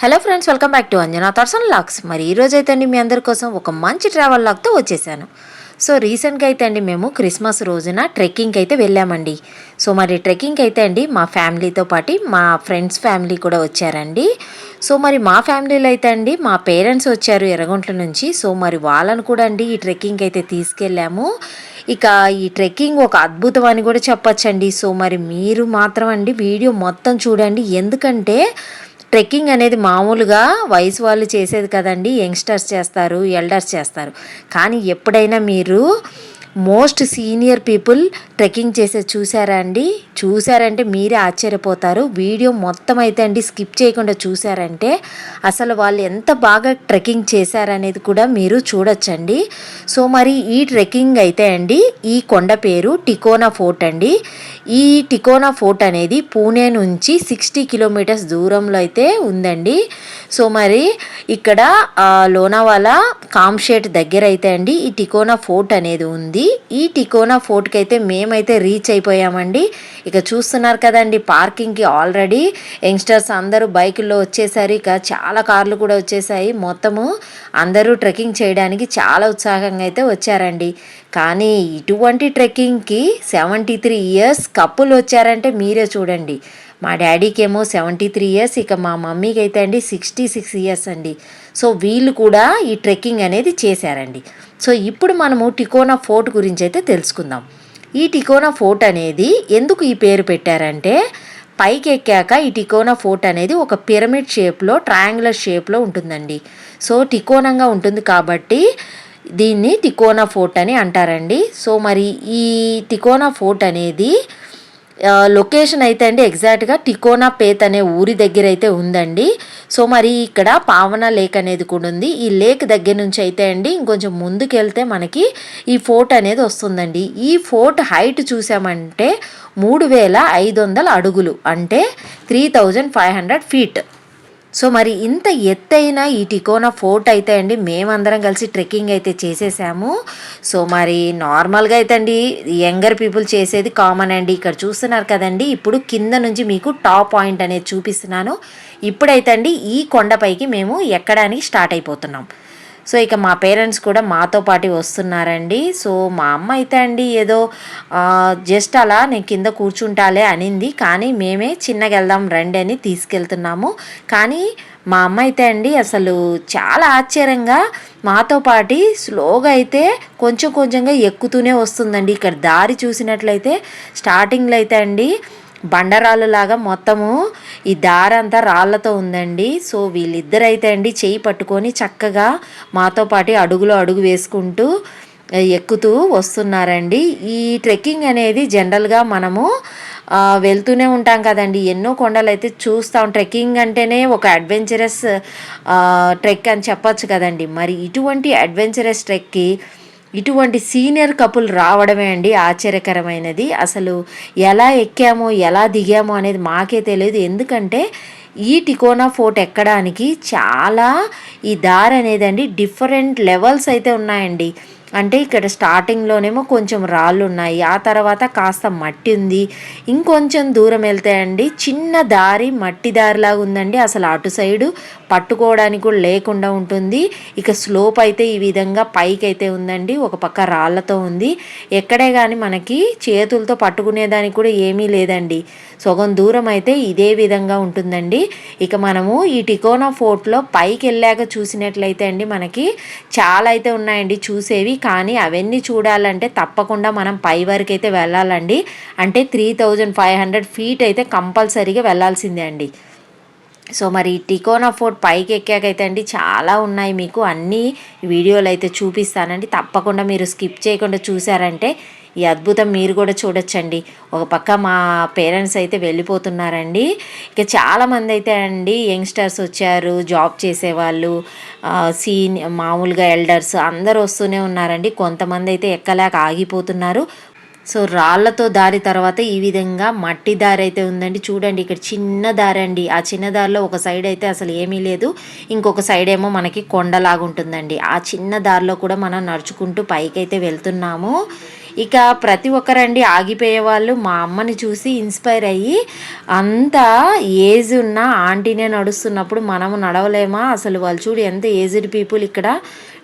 Hello friends, welcome back to Anjana thoughts and logs. మరి ఈరోజు అయితే అండి మీ అందరి కోసం ఒక మంచి ట్రావెల్ లాగ్తో వచ్చేసాను. సో రీసెంట్గా అయితే అండి మేము క్రిస్మస్ రోజున ట్రెక్కింగ్కి అయితే వెళ్ళామండి. సో మరి ట్రెక్కింగ్కి అయితే అండి మా ఫ్యామిలీతో పాటు మా ఫ్రెండ్స్ ఫ్యామిలీ కూడా వచ్చారండి. సో మరి మా ఫ్యామిలీలో అయితే అండి మా పేరెంట్స్ వచ్చారు ఎర్రగొంట్ల నుంచి. సో మరి వాళ్ళను కూడా అండి ఈ ట్రెక్కింగ్కి అయితే తీసుకెళ్ళాము. ఇక ఈ ట్రెక్కింగ్ ఒక అద్భుతం అని కూడా చెప్పచ్చండి. సో మరి మీరు మాత్రం అండి వీడియో మొత్తం చూడండి, ఎందుకంటే ట్రెక్కింగ్ అనేది మామూలుగా వయసు వాళ్ళు చేసేది కదండి, యంగ్స్టర్స్ చేస్తారు, ఎల్డర్స్ చేస్తారు. కానీ ఎప్పుడైనా మీరు మోస్ట్ సీనియర్ పీపుల్ ట్రెక్కింగ్ చేసేది చూసారా అండి? చూసారంటే మీరే ఆశ్చర్యపోతారు. వీడియో మొత్తం అయితే అండి స్కిప్ చేయకుండా చూసారంటే అసలు వాళ్ళు ఎంత బాగా ట్రెక్కింగ్ చేశారనేది కూడా మీరు చూడొచ్చండి. సో మరి ఈ ట్రెక్కింగ్ అయితే అండి ఈ కొండ పేరు టికోనా ఫోర్ట్ అండి. ఈ టికోనా ఫోర్ట్ అనేది పూణే నుంచి 60 కిలోమీటర్స్ దూరంలో అయితే ఉందండి. సో మరి ఇక్కడ లోనావాలా కామ్షేట్ దగ్గర అయితే అండి ఈ టికోనా ఫోర్ట్ అనేది ఉంది. ఈ టికోనా ఫోర్ట్కి అయితే మేమైతే రీచ్ అయిపోయామండి. ఇక చూస్తున్నారు కదండి, పార్కింగ్కి ఆల్రెడీ యంగ్స్టర్స్ అందరూ బైకుల్లో వచ్చేసారు. ఇక చాలా కార్లు కూడా వచ్చేసాయి. మొత్తము అందరూ ట్రెక్కింగ్ చేయడానికి చాలా ఉత్సాహంగా అయితే వచ్చారండి. కానీ ఇటువంటి ట్రెక్కింగ్కి 73 ఇయర్స్ కప్పులు వచ్చారంటే మీరే చూడండి. మా డాడీకి ఏమో 73 ఇయర్స్, ఇక మా మమ్మీకి అయితే అండి 66 ఇయర్స్ అండి. సో వీళ్ళు కూడా ఈ ట్రెక్కింగ్ అనేది చేశారండి. సో ఇప్పుడు మనము టికోనా ఫోర్ట్ గురించి అయితే తెలుసుకుందాం. ఈ టికోనా ఫోర్ట్ అనేది ఎందుకు ఈ పేరు పెట్టారంటే, పైకి ఎక్కాక ఈ టికోనా ఫోర్ట్ అనేది ఒక పిరమిడ్ షేప్లో, ట్రయాంగులర్ షేప్లో ఉంటుందండి. సో టికోనంగా ఉంటుంది కాబట్టి దీన్ని టికోనా ఫోర్ట్ అని అంటారండి. సో మరి ఈ టికోనా ఫోర్ట్ అనేది లొకేషన్ అయితే అండి ఎగ్జాక్ట్గా టికోనా పేత్ అనే ఊరి దగ్గర అయితే ఉందండి. సో మరి ఇక్కడ పావన లేక్ అనేది కూడా ఉంది. ఈ లేక్ దగ్గర నుంచి అయితే అండి ఇంకొంచెం ముందుకు వెళ్తే మనకి ఈ ఫోర్ట్ అనేది వస్తుందండి. ఈ ఫోర్ట్ హైట్ చూసామంటే 3500 అడుగులు, అంటే 3500 ఫీట్. సో మరి ఇంత ఎత్తైన ఈ టికోనా ఫోర్ట్ అయితే అండి మేమందరం కలిసి ట్రెక్కింగ్ అయితే చేసేసాము. సో మరి నార్మల్గా అయితే అండి యంగర్ పీపుల్ చేసేది కామన్ అండి. ఇక్కడ చూస్తున్నారు కదండి, ఇప్పుడు కింద నుంచి మీకు టాప్ పాయింట్ అనేది చూపిస్తున్నాను. ఇప్పుడైతే అండి ఈ కొండపైకి మేము ఎక్కడానికి స్టార్ట్ అయిపోతున్నాం. సో ఇక మా పేరెంట్స్ కూడా మాతో పాటు వస్తున్నారండి. సో మా అమ్మ అయితే అండి ఏదో జస్ట్ అలా నేను కింద కూర్చుంటాలే అనింది, కానీ మేమే చిన్నగా వెళ్దాం రండి అని తీసుకెళ్తున్నాము. కానీ మా అమ్మ అయితే అండి అసలు చాలా ఆశ్చర్యంగా మాతో పాటు స్లోగా అయితే కొంచెం కొంచెంగా ఎక్కుతూనే వస్తుందండి. ఇక్కడ దారి చూసినట్లయితే స్టార్టింగ్లో అయితే అండి బండరాళ్ళు లాగా మొత్తము ఈ దారంతా రాళ్లతో ఉందండి. సో వీళ్ళిద్దరైతే అండి చేయి పట్టుకొని చక్కగా మాతో పాటు అడుగులో అడుగు వేసుకుంటూ ఎక్కుతూ వస్తున్నారండి. ఈ ట్రెక్కింగ్ అనేది జనరల్గా మనము వెళ్తూనే ఉంటాం కదండి, ఎన్నో కొండలు అయితే చూస్తాం. ట్రెక్కింగ్ అంటేనే ఒక అడ్వెంచరస్ ట్రెక్ అని చెప్పొచ్చు కదండి. మరి ఇటువంటి అడ్వెంచరస్ ట్రెక్కి ఇటువంటి సీనియర్ కపుల్ రావడమే అండి ఆశ్చర్యకరమైనది. అసలు ఎలా ఎక్కామో ఎలా దిగామో అనేది మాకే తెలియదు. ఎందుకంటే ఈ టికోనా ఫోర్ట్ ఎక్కడానికి చాలా ఈ దారి అనేది అండి డిఫరెంట్ లెవెల్స్ అయితే ఉన్నాయండి. అంటే ఇక్కడ స్టార్టింగ్లోనేమో కొంచెం రాళ్ళు ఉన్నాయి, ఆ తర్వాత కాస్త మట్టి ఉంది, ఇంకొంచెం దూరం వెళ్తే అండి చిన్న దారి మట్టి దారిలాగా ఉందండి. అసలు అటు సైడు పట్టుకోవడానికి కూడా లేకుండా ఉంటుంది. ఇక స్లోప్ అయితే ఈ విధంగా పైకి అయితే ఉందండి, ఒక పక్క రాళ్లతో ఉంది. ఎక్కడే కానీ మనకి చేతులతో పట్టుకునేదానికి కూడా ఏమీ లేదండి. సగం దూరం అయితే ఇదే విధంగా ఉంటుందండి. ఇక మనము ఈ టికోనా ఫోర్ట్లో పైకి వెళ్ళాక చూసినట్లయితే అండి మనకి చాలా అయితే ఉన్నాయండి చూసేవి. కానీ అవన్నీ చూడాలంటే తప్పకుండా మనం పై వరకు అయితే వెళ్ళాలండి. అంటే 3500 ఫీట్ అయితే కంపల్సరీగా వెళ్ళాల్సిందే అండి. సో మరి టికోనా ఫోర్ట్ పైకి ఎక్కాకైతే అండి చాలా ఉన్నాయి, మీకు అన్ని వీడియోలు అయితే చూపిస్తానండి. తప్పకుండా మీరు స్కిప్ చేయకుండా చూసారంటే ఈ అద్భుతం మీరు కూడా చూడొచ్చండి. ఒక పక్క మా పేరెంట్స్ అయితే వెళ్ళిపోతున్నారండి. ఇక చాలామంది అయితే అండి యంగ్స్టర్స్ వచ్చారు, జాబ్ చేసేవాళ్ళు, మామూలుగా ఎల్డర్స్ అందరూ వస్తూనే ఉన్నారండి. కొంతమంది అయితే ఎక్కలేక ఆగిపోతున్నారు. సో రాళ్లతో దారి తర్వాత ఈ విధంగా మట్టి దారి అయితే ఉందండి. చూడండి ఇక్కడ చిన్న దారి అండి. ఆ చిన్న దారిలో ఒక సైడ్ అయితే అసలు ఏమీ లేదు, ఇంకొక సైడ్ ఏమో మనకి కొండలాగా ఉంటుందండి. ఆ చిన్న దారిలో కూడా మనం నడుచుకుంటూ పైకి అయితే వెళ్తున్నాము. ఇక ప్రతి ఒక్కరండి ఆగిపోయే వాళ్ళు మా అమ్మని చూసి ఇన్స్పైర్ అయ్యి, అంత ఏజ్ ఉన్న ఆంటీనే నడుస్తున్నప్పుడు మనము నడవలేమా, అసలు వాళ్ళు చూడు ఎంత ఏజ్డ్ పీపుల్ ఇక్కడ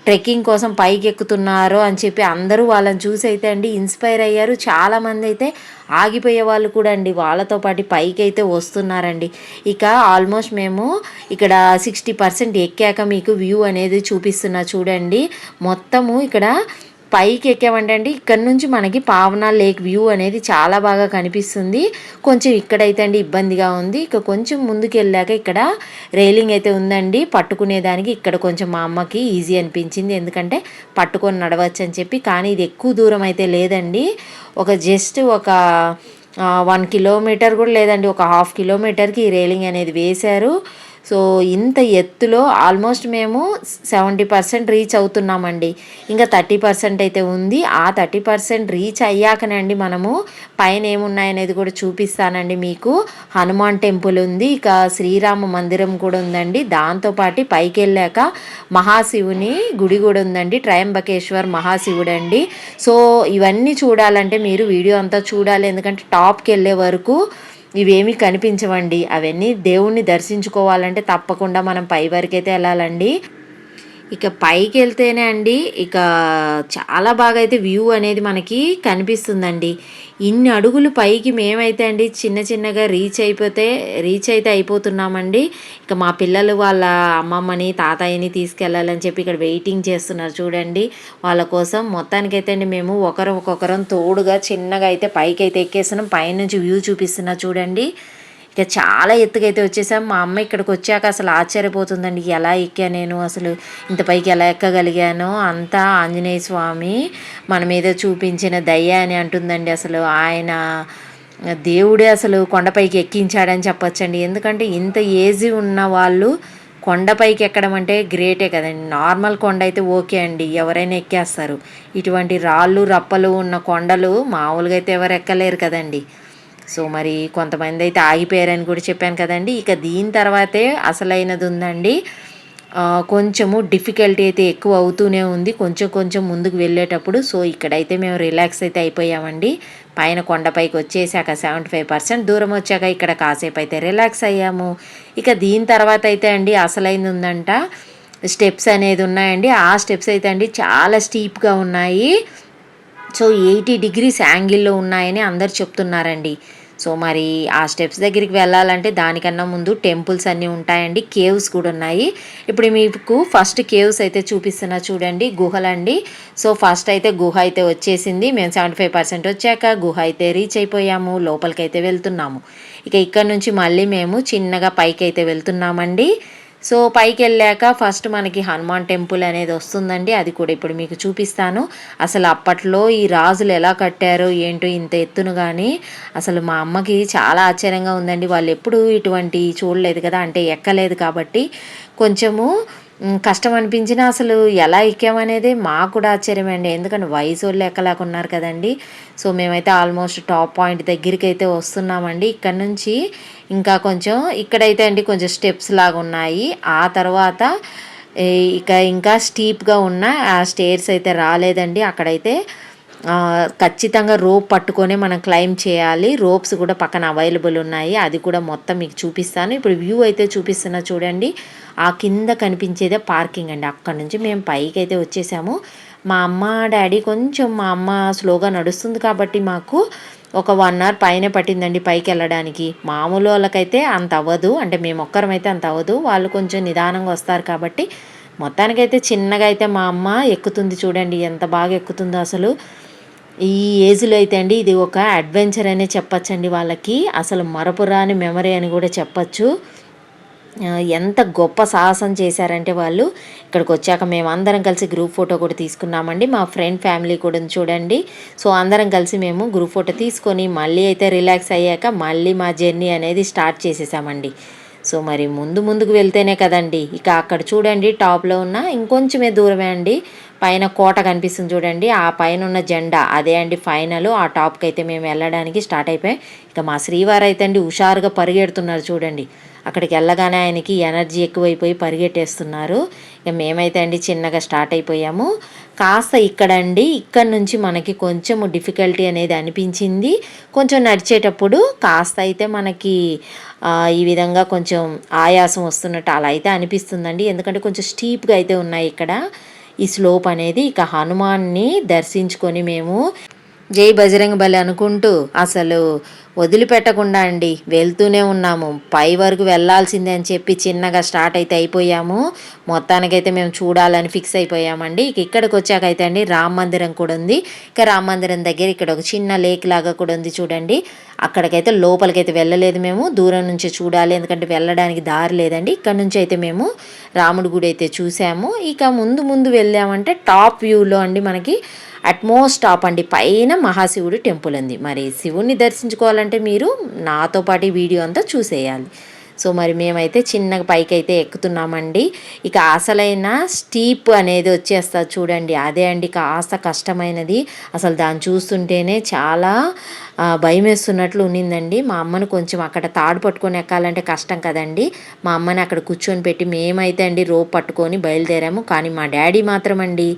ట్రెక్కింగ్ కోసం పైకి ఎక్కుతున్నారో అని చెప్పి అందరూ వాళ్ళని చూసి అయితే అండి ఇన్స్పైర్ అయ్యారు. చాలామంది అయితే ఆగిపోయే వాళ్ళు కూడా అండి వాళ్ళతో పాటు పైకి అయితే వస్తున్నారండి. ఇక ఆల్మోస్ట్ మేము ఇక్కడ 60% ఎక్కాక మీకు వ్యూ అనేది చూపిస్తున్నా చూడండి. మొత్తము ఇక్కడ పైకి ఎక్కామంటే అండి ఇక్కడ నుంచి మనకి పావనా లేక్ వ్యూ అనేది చాలా బాగా కనిపిస్తుంది. కొంచెం ఇక్కడైతే అండి ఇబ్బందిగా ఉంది. ఇక కొంచెం ముందుకు వెళ్ళాక ఇక్కడ రైలింగ్ అయితే ఉందండి పట్టుకునేదానికి. ఇక్కడ కొంచెం మా అమ్మకి ఈజీ అనిపించింది, ఎందుకంటే పట్టుకొని నడవచ్చు అని చెప్పి. కానీ ఇది ఎక్కువ దూరం అయితే లేదండి, జస్ట్ ఒక 1 కిలోమీటర్ కూడా లేదండి, ఒక 1/2 కిలోమీటర్కి ఈ రైలింగ్ అనేది వేశారు. సో ఇంత ఎత్తులో ఆల్మోస్ట్ మేము 70% రీచ్ అవుతున్నామండి. ఇంకా 30% అయితే ఉంది. ఆ 30% రీచ్ అయ్యాకనండి మనము పైన ఏమున్నాయనేది కూడా చూపిస్తానండి మీకు. హనుమాన్ టెంపుల్ ఉంది, ఇక శ్రీరామ మందిరం కూడా ఉందండి. దాంతోపాటు పైకి వెళ్ళాక మహాశివుని గుడి కూడా ఉందండి, త్రయంబకేశ్వర్ మహాశివుడు అండి. సో ఇవన్నీ చూడాలంటే మీరు వీడియో అంతా చూడాలి, ఎందుకంటే టాప్కి వెళ్ళే వరకు ఇవేమీ కనిపించవండి. అవన్నీ దేవుణ్ణి దర్శించుకోవాలంటే తప్పకుండా మనం పై వరకైతే వెళ్ళాలండి. ఇక పైకి వెళ్తేనే అండి ఇక చాలా బాగా అయితే వ్యూ అనేది మనకి కనిపిస్తుందండి. ఇన్ని అడుగులు పైకి మేమైతే అండి చిన్న చిన్నగా రీచ్ అయితే అయిపోతున్నామండి. ఇక మా పిల్లలు వాళ్ళ అమ్మమ్మని తాతయ్యని తీసుకెళ్ళాలని చెప్పి ఇక్కడ వెయిటింగ్ చేస్తున్నారు చూడండి వాళ్ళ కోసం. మొత్తానికైతే అండి మేము ఒక్కొక్కరం తోడుగా చిన్నగా అయితే పైకి అయితే ఎక్కేస్తున్నాం. పైనుంచి వ్యూ చూపిస్తున్నా చూడండి. ఇక చాలా ఎత్తుకైతే వచ్చేసాం. మా అమ్మ ఇక్కడికి వచ్చాక అసలు ఆశ్చర్యపోతుందండి, ఎలా ఎక్కా నేను, అసలు ఇంత పైకి ఎలా ఎక్కగలిగానో, అంతా ఆంజనేయ స్వామి మన మీద చూపించిన దయ అని అంటుందండి. అసలు ఆయన దేవుడే అసలు కొండపైకి ఎక్కించాడని చెప్పొచ్చండి. ఎందుకంటే ఇంత ఏజీ ఉన్న వాళ్ళు కొండపైకి ఎక్కడం అంటే గ్రేటే కదండి. నార్మల్ కొండ అయితే ఓకే అండి, ఎవరైనా ఎక్కేస్తారు. ఇటువంటి రాళ్ళు రప్పలు ఉన్న కొండలు మామూలుగా అయితే ఎవరు ఎక్కలేరు కదండి. సో మరి కొంతమంది అయితే ఆగిపోయారని కూడా చెప్పాను కదండి. ఇక దీని తర్వాతే అసలైనది ఉందండి. కొంచెము డిఫికల్టీ అయితే ఎక్కువ అవుతూనే ఉంది కొంచెం ముందుకు వెళ్ళేటప్పుడు. సో ఇక్కడైతే మేము రిలాక్స్ అయితే అయిపోయామండి. పైన కొండపైకి వచ్చేసాక 75% దూరం వచ్చాక ఇక్కడ కాసేపు అయితే రిలాక్స్ అయ్యాము. ఇక దీని తర్వాత అయితే అండి అసలైంది ఉందంట, స్టెప్స్ అనేది ఉన్నాయండి. ఆ స్టెప్స్ అయితే అండి చాలా స్టీప్గా ఉన్నాయి. సో 80 degrees యాంగిల్లో ఉన్నాయని అందరు చెప్తున్నారండి. సో మరి ఆ స్టెప్స్ దగ్గరికి వెళ్ళాలంటే దానికన్నా ముందు టెంపుల్స్ అన్నీ ఉంటాయండి, కేవ్స్ కూడా ఉన్నాయి. ఇప్పుడు మీకు ఫస్ట్ కేవ్స్ అయితే చూపిస్తున్నా చూడండి, గుహలండి. సో ఫస్ట్ అయితే గుహ అయితే వచ్చేసింది. మేము 75% వచ్చాక గుహ అయితే రీచ్ అయిపోయాము, లోపలికైతే వెళ్తున్నాము. ఇక ఇక్కడ నుంచి మళ్ళీ మేము చిన్నగా పైకి అయితే వెళ్తున్నామండి. సో పైకి వెళ్ళాక ఫస్ట్ మనకి హనుమాన్ టెంపుల్ అనేది వస్తుందండి, అది కూడా ఇప్పుడు మీకు చూపిస్తాను. అసలు అప్పట్లో ఈ రాజులు ఎలా కట్టారో ఏంటో ఇంత ఎత్తును, కానీ అసలు మా అమ్మకి చాలా ఆశ్చర్యంగా ఉందండి. వాళ్ళు ఎప్పుడు ఇటువంటి చూడలేదు కదా, అంటే ఎక్కలేదు కాబట్టి కొంచెము కష్టం అనిపించినా అసలు ఎలా ఎక్కామనేది మాకు కూడా ఆశ్చర్యమే అండి, ఎందుకంటే వయసు వాళ్ళు ఎక్కలేకున్నారు కదండి. సో మేమైతే ఆల్మోస్ట్ టాప్ పాయింట్ దగ్గరికి అయితే వస్తున్నామండి. ఇక్కడ నుంచి ఇంకా కొంచెం ఇక్కడైతే అండి కొంచెం స్టెప్స్ లాగా ఉన్నాయి. ఆ తర్వాత ఇంకా స్టీప్గా ఉన్న ఆ స్టేర్స్ అయితే రాలేదండి. అక్కడైతే ఖచ్చితంగా రోప్ పట్టుకొని మనం క్లైమ్ చేయాలి. రోప్స్ కూడా పక్కన అవైలబుల్ ఉన్నాయి, అది కూడా మొత్తం మీకు చూపిస్తాను. ఇప్పుడు వ్యూ అయితే చూపిస్తున్నా చూడండి. ఆ కింద కనిపించేదే పార్కింగ్ అండి. అక్కడ నుంచి మేము పైకి అయితే వచ్చేసాము. మా అమ్మ డాడీ కొంచెం, మా అమ్మ స్లోగా నడుస్తుంది కాబట్టి మాకు ఒక 1 hour పైనే పట్టిందండి పైకి వెళ్ళడానికి. మామూలు వాళ్ళకైతే అంత అవ్వదు, అంటే మేము ఒక్కరమైతే అంత అవ్వదు, వాళ్ళు కొంచెం నిదానంగా వస్తారు కాబట్టి. మొత్తానికైతే చిన్నగా అయితే మా అమ్మ ఎక్కుతుంది చూడండి, ఎంత బాగా ఎక్కుతుందో అసలు. ఈ ఏజ్లో అయితే అండి ఇది ఒక అడ్వెంచర్ అనే చెప్పచ్చండి వాళ్ళకి, అసలు మరపురాని మెమరీ అని కూడా చెప్పచ్చు. ఎంత గొప్ప సాహసం చేశారంటే వాళ్ళు. ఇక్కడికి వచ్చాక మేము అందరం కలిసి గ్రూప్ ఫోటో కూడా తీసుకున్నామండి. మా ఫ్రెండ్ ఫ్యామిలీ కూడా చూడండి. సో అందరం కలిసి మేము గ్రూప్ ఫోటో తీసుకొని మళ్ళీ అయితే రిలాక్స్ అయ్యాక మళ్ళీ మా జర్నీ అనేది స్టార్ట్ చేసేసామండి. సో మరి ముందుకు వెళ్తేనే కదండి. ఇక అక్కడ చూడండి టాప్లో ఉన్న ఇంకొంచెమే దూరమే అండి పైన కోట కనిపిస్తుంది చూడండి, ఆ పైన ఉన్న జెండా అదే అండి ఫైనల్. ఆ టాప్కి అయితే మేము వెళ్ళడానికి స్టార్ట్ అయిపోయాం. ఇక మా శ్రీవారు అయితే అండి హుషారుగా పరిగెడుతున్నారు చూడండి. అక్కడికి వెళ్ళగానే ఆయనకి ఎనర్జీ ఎక్కువైపోయి పరిగెట్టేస్తున్నారు. ఇక మేమైతే అండి చిన్నగా స్టార్ట్ అయిపోయాము. కాస్త ఇక్కడ నుంచి మనకి కొంచెం డిఫికల్టీ అనేది అనిపించింది. కొంచెం నడిచేటప్పుడు కాస్త అయితే మనకి ఈ విధంగా కొంచెం ఆయాసం వస్తున్నట్టు అలా అయితే అనిపిస్తుందండి. ఎందుకంటే కొంచెం స్టీప్గా అయితే ఉన్నాయి ఇక్కడ ఈ స్లోప్ అనేది. ఇక హనుమాన్ని దర్శించుకొని మేము జై బజరంగ బలి అనుకుంటూ అసలు వదిలిపెట్టకుండా అండి వెళ్తూనే ఉన్నాము. పై వరకు వెళ్ళాల్సిందే అని చెప్పి చిన్నగా స్టార్ట్ అయితే అయిపోయాము. మొత్తానికైతే మేము చూడాలని ఫిక్స్ అయిపోయామండి. ఇక్కడికి వచ్చాకైతే అండి రామ మందిరం కూడా ఉంది. ఇక రామ మందిరం దగ్గర ఇక్కడ ఒక చిన్న లేక్ లాగా కూడా ఉంది చూడండి. అక్కడికైతే లోపలికైతే వెళ్ళలేదు మేము, దూరం నుంచి చూడాలి ఎందుకంటే వెళ్ళడానికి దారి లేదండి. ఇక్కడ నుంచి అయితే మేము రాముడి గుడి అయితే చూసాము. ఇక ముందు వెళ్ళామంటే టాప్ వ్యూలో అండి మనకి అట్మోస్ట్ టాప్ అండి పైన మహాశివుడి టెంపుల్ ఉంది. మరి శివుణ్ణి దర్శించుకోవాలంటే మీరు నాతో పాటు వీడియో అంతా చూసేయాలి. సో మరి మేమైతే చిన్నగా పైకి అయితే ఎక్కుతున్నామండి. ఇక అసలైన స్టీప్ అనేది వచ్చేస్తుంది చూడండి, అదే అండి కాస్త కష్టమైనది. అసలు దాన్ని చూస్తుంటేనే చాలా భయం వేస్తున్నట్లు ఉన్నిందండి. మా అమ్మను కొంచెం అక్కడ తాడు పట్టుకొని ఎక్కాలంటే కష్టం కదండి. మా అమ్మని అక్కడ కూర్చొని పెట్టి మేమైతే అండి రోప్ పట్టుకొని బయలుదేరాము. కానీ మా డాడీ మాత్రం అండి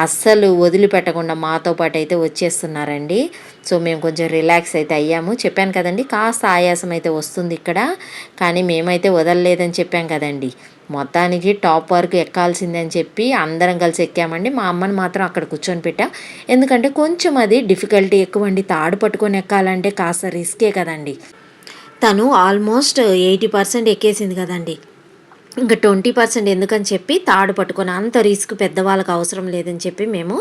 అస్సలు వదిలిపెట్టకుండా మాతో పాటు అయితే వచ్చేస్తున్నారండి. సో మేము కొంచెం రిలాక్స్ అయితే అయ్యాము. చెప్పాను కదండి కాస్త ఆయాసం అయితే వస్తుంది ఇక్కడ, కానీ మేమైతే వదలలేదని చెప్పాం కదండి. మొత్తానికి టాప్ వరకు ఎక్కాల్సిందని చెప్పి అందరం కలిసి ఎక్కామండి. మా అమ్మని మాత్రం అక్కడ కూర్చొని పెట్టాం. ఎందుకంటే కొంచెం అది డిఫికల్టీ ఎక్కువ అండి. తాడు పట్టుకొని ఎక్కాలంటే కాస్త రిస్కే కదండి. తను ఆల్మోస్ట్ 80% ఎక్కేసింది కదండి. ఇంకా 20% ఎందుకని చెప్పి తాడు పట్టుకొని అంత రిస్క్ పెద్దవాళ్ళకి అవసరం లేదని చెప్పి మేము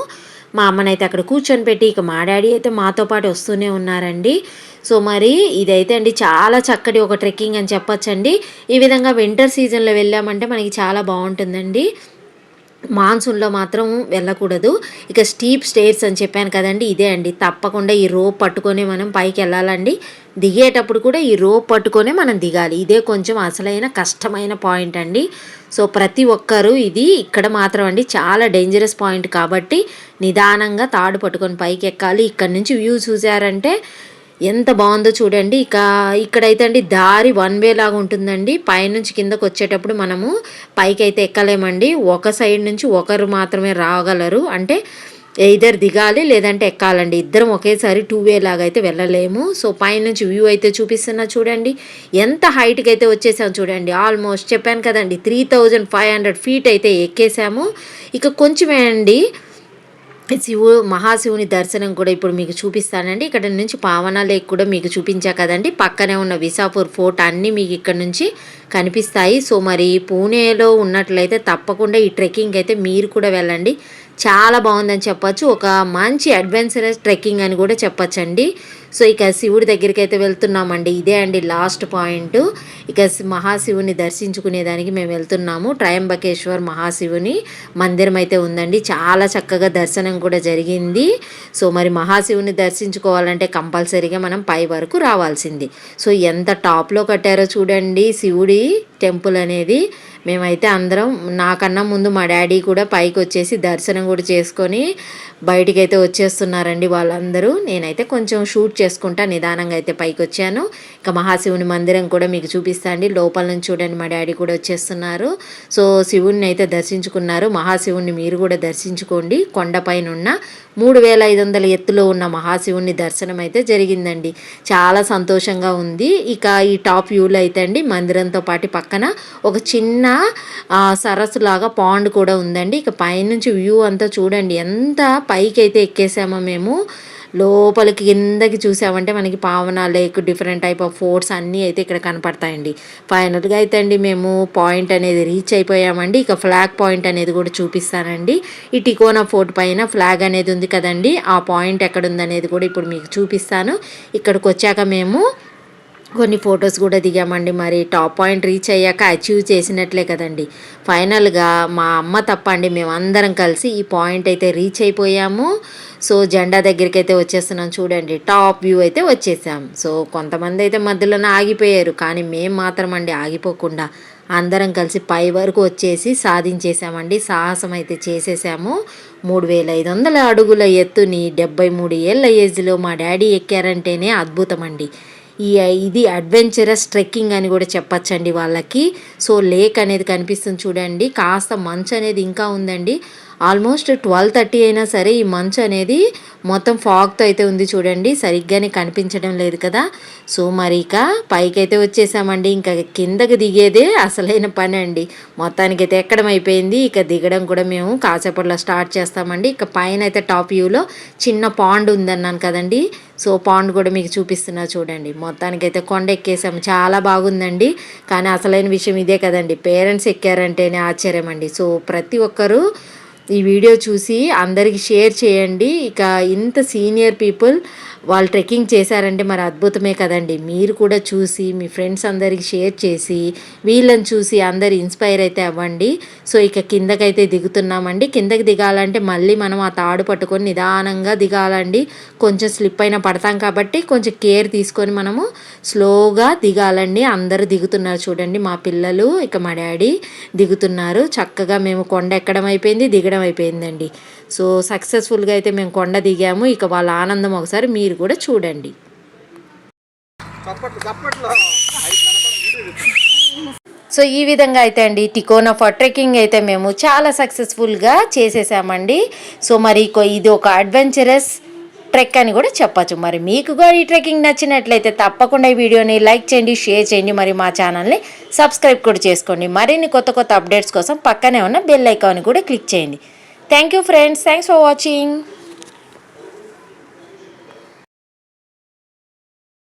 మా అమ్మనైతే అక్కడ కూర్చొని పెట్టి ఇక మా డాడీ అయితే మాతో పాటు వస్తూనే ఉన్నారండి. సో మరి ఇదైతే అండి చాలా చక్కటి ఒక ట్రెక్కింగ్ అని చెప్పొచ్చండి. ఈ విధంగా వింటర్ సీజన్లో వెళ్ళామంటే మనకి చాలా బాగుంటుందండి. మాన్సూన్లో మాత్రం వెళ్ళకూడదు. ఇక స్టీప్ స్టేర్స్ అని చెప్పాను కదండి, ఇదే అండి. తప్పకుండా ఈ రోప్ పట్టుకొని మనం పైకి వెళ్ళాలండి. దిగేటప్పుడు కూడా ఈ రోప్ పట్టుకొనే మనం దిగాలి. ఇదే కొంచెం అసలైన కష్టమైన పాయింట్ అండి. సో ప్రతి ఒక్కరూ ఇది ఇక్కడ మాత్రం అండి చాలా డేంజరస్ పాయింట్ కాబట్టి నిదానంగా తాడు పట్టుకొని పైకి ఎక్కాలి. ఇక్కడ నుంచి వ్యూ చూసారంటే ఎంత బాగుందో చూడండి. ఇక్కడైతే అండి దారి 1 వే లాగా ఉంటుందండి. పైనుంచి కిందకు వచ్చేటప్పుడు మనము పైకి అయితే ఎక్కలేమండి. ఒక సైడ్ నుంచి ఒకరు మాత్రమే రాగలరు. అంటే ఎయిదర్ దిగాలి లేదంటే ఎక్కాలండి. ఇద్దరం ఒకేసారి 2 వే లాగా అయితే వెళ్ళలేము. సో పైనుంచి వ్యూ అయితే చూపిస్తున్నా చూడండి. ఎంత హైట్కి అయితే వచ్చేసాము చూడండి. ఆల్మోస్ట్ చెప్పాను కదండి 3500 ఫీట్ అయితే ఎక్కేసాము. ఇక కొంచెమే అండి మహాశివుని దర్శనం కూడా ఇప్పుడు మీకు చూపిస్తానండి. ఇక్కడ నుంచి పావన లేక్ కూడా మీకు చూపించా కదండి. పక్కనే ఉన్న విసాపూర్ ఫోర్ట్ అన్నీ మీకు ఇక్కడ నుంచి కనిపిస్తాయి. సో మరి పూణేలో ఉన్నట్లయితే తప్పకుండా ఈ ట్రెక్కింగ్ అయితే మీరు కూడా వెళ్ళండి. చాలా బాగుందని చెప్పచ్చు. ఒక మంచి అడ్వెంచరస్ ట్రెక్కింగ్ అని కూడా చెప్పచ్చండి. సో ఇక శివుడి దగ్గరికి అయితే వెళ్తున్నామండి. ఇదే అండి లాస్ట్ పాయింట్. ఇక మహాశివుని దర్శించుకునేదానికి మేము వెళ్తున్నాము. ట్రయంబకేశ్వర్ మహాశివుని మందిరం అయితే ఉందండి. చాలా చక్కగా దర్శనం కూడా జరిగింది. సో మరి మహాశివుని దర్శించుకోవాలంటే కంపల్సరీగా మనం పై వరకు రావాల్సింది. సో ఎంత టాప్లో కట్టారో చూడండి శివుడి టెంపుల్ అనేది. మేమైతే అందరం నాకన్నా ముందు మా డాడీ కూడా పైకి వచ్చేసి దర్శనం కూడా చేసుకొని బయటికి అయితే వచ్చేస్తున్నారండి వాళ్ళందరూ. నేనైతే కొంచెం షూట్ చేసుకుంటా నిదానంగా అయితే పైకి వచ్చాను. ఇక మహాశివుని మందిరం కూడా మీకు చూపిస్తాండి. లోపల నుంచి చూడండి మా డాడీ కూడా వచ్చేస్తున్నారు. సో శివుణ్ణి అయితే దర్శించుకున్నారు. మహాశివుణ్ణి మీరు కూడా దర్శించుకోండి. కొండపైన ఉన్న 3500 ఎత్తులో ఉన్న మహాశివుని దర్శనం అయితే జరిగిందండి. చాలా సంతోషంగా ఉంది. ఇక ఈ టాప్ వ్యూలో అయితే అండి మందిరంతో పాటు పక్కన ఒక చిన్న సరస్సు లాగా పాండ్ కూడా ఉందండి. ఇక పైనుంచి వ్యూ అంతా చూడండి. ఎంత పైకి అయితే ఎక్కేసామో మేము. లోపలికి కిందకి చూసామంటే మనకి Pavana lake, different type of forts అన్నీ అయితే ఇక్కడ కనపడతాయండి. ఫైనల్గా అయితే అండి మేము పాయింట్ అనేది రీచ్ అయిపోయామండి. ఇక ఫ్లాగ్ పాయింట్ అనేది కూడా చూపిస్తానండి. ఈ టికోనా ఫోర్ట్ పైన ఫ్లాగ్ అనేది ఉంది కదండి, ఆ పాయింట్ ఎక్కడ ఉందనేది కూడా ఇప్పుడు మీకు చూపిస్తాను. ఇక్కడికి వచ్చాక మేము కొన్ని ఫొటోస్ కూడా దిగామండి. మరి టాప్ పాయింట్ రీచ్ అయ్యాక అచీవ్ చేసినట్లే కదండి. ఫైనల్గా మా అమ్మ తప్పండి మేమందరం కలిసి ఈ పాయింట్ అయితే రీచ్ అయిపోయాము. సో జెండా దగ్గరికి అయితే వచ్చేస్తున్నాం చూడండి. టాప్ వ్యూ అయితే వచ్చేసాం. సో కొంతమంది అయితే మధ్యలోనే ఆగిపోయారు, కానీ మేము మాత్రం అండి ఆగిపోకుండా అందరం కలిసి పై వరకు వచ్చేసి సాధించేసామండి. సాహసం అయితే చేసేసాము. 3500 అడుగుల ఎత్తుని 73 ఏళ్ళ ఏజ్లో మా డాడీ ఎక్కారంటేనే అద్భుతం అండి. ఈ ఇది అడ్వెంచరస్ ట్రెక్కింగ్ అని కూడా చెప్పచ్చండి వాళ్ళకి. సో లేక్ అనేది కనిపిస్తుంది చూడండి, కాస్త మంచు అనేది ఇంకా ఉందండి. ఆల్మోస్ట్ 12:30 అయినా సరే ఈ మంచు అనేది మొత్తం ఫాగ్తో అయితే ఉంది చూడండి, సరిగ్గానే కనిపించడం లేదు కదా. సో మరి ఇక పైకి అయితే వచ్చేసామండి. ఇంకా కిందకి దిగేదే అసలైన పని అండి. మొత్తానికైతే ఎక్కడం అయిపోయింది, ఇక దిగడం కూడా మేము కాసేపట్లో స్టార్ట్ చేస్తామండి. ఇక పైన అయితే టాప్ వ్యూలో చిన్న పాండ్ ఉందన్నాను కదండి, సో పాండ్ కూడా మీకు చూపిస్తున్నా చూడండి. మొత్తానికైతే కొండ ఎక్కేసాము, చాలా బాగుందండి. కానీ అసలైన విషయం ఇదే కదండి, పేరెంట్స్ ఎక్కారంటేనే ఆశ్చర్యం అండి. సో ప్రతి ఒక్కరూ ఈ వీడియో చూసి అందరికి షేర్ చేయండి. ఇక ఇంత సీనియర్ పీపుల్ వాళ్ళు ట్రెక్కింగ్ చేశారంటే మరి అద్భుతమే కదండి. మీరు కూడా చూసి మీ ఫ్రెండ్స్ అందరికి షేర్ చేసి వీళ్ళని చూసి అందరు ఇన్స్పైర్ అయితే అవ్వండి. సో ఇక కిందకైతే దిగుతున్నామండి. కిందకి దిగాలంటే మళ్ళీ మనం ఆ తాడు పట్టుకొని నిదానంగా దిగాలండి. కొంచెం స్లిప్ అయినా పడతాం కాబట్టి కొంచెం కేర్ తీసుకొని మనము స్లోగా దిగాలండి. అందరూ దిగుతున్నారు చూడండి, మా పిల్లలు ఇక మా డాడీ దిగుతున్నారు. చక్కగా మేము కొండ ఎక్కడం అయిపోయింది, దిగడం అయిపోయిందండి. సో సక్సెస్ఫుల్గా అయితే మేము కొండ దిగాము. ఇక వాళ్ళ ఆనందం ఒకసారి మీరు కూడా చూడండి. సో ఈ విధంగా అయితే అండి తికోనా ఫర్ ట్రెక్కింగ్ అయితే మేము చాలా సక్సెస్ఫుల్గా చేసేసామండి. సో మరి ఇది ఒక అడ్వెంచరస్ ట్రెక్ అని కూడా చెప్పచ్చు. మరి మీకు కూడా ఈ ట్రెక్కింగ్ నచ్చినట్లయితే తప్పకుండా ఈ వీడియోని లైక్ చేయండి, షేర్ చేయండి, మరి మా ఛానల్ని సబ్స్క్రైబ్ కూడా చేసుకోండి. మరిన్ని కొత్త కొత్త అప్డేట్స్ కోసం పక్కనే ఉన్న బెల్ ఐకాన్ కూడా క్లిక్ చేయండి. Thank you friends, thanks for watching.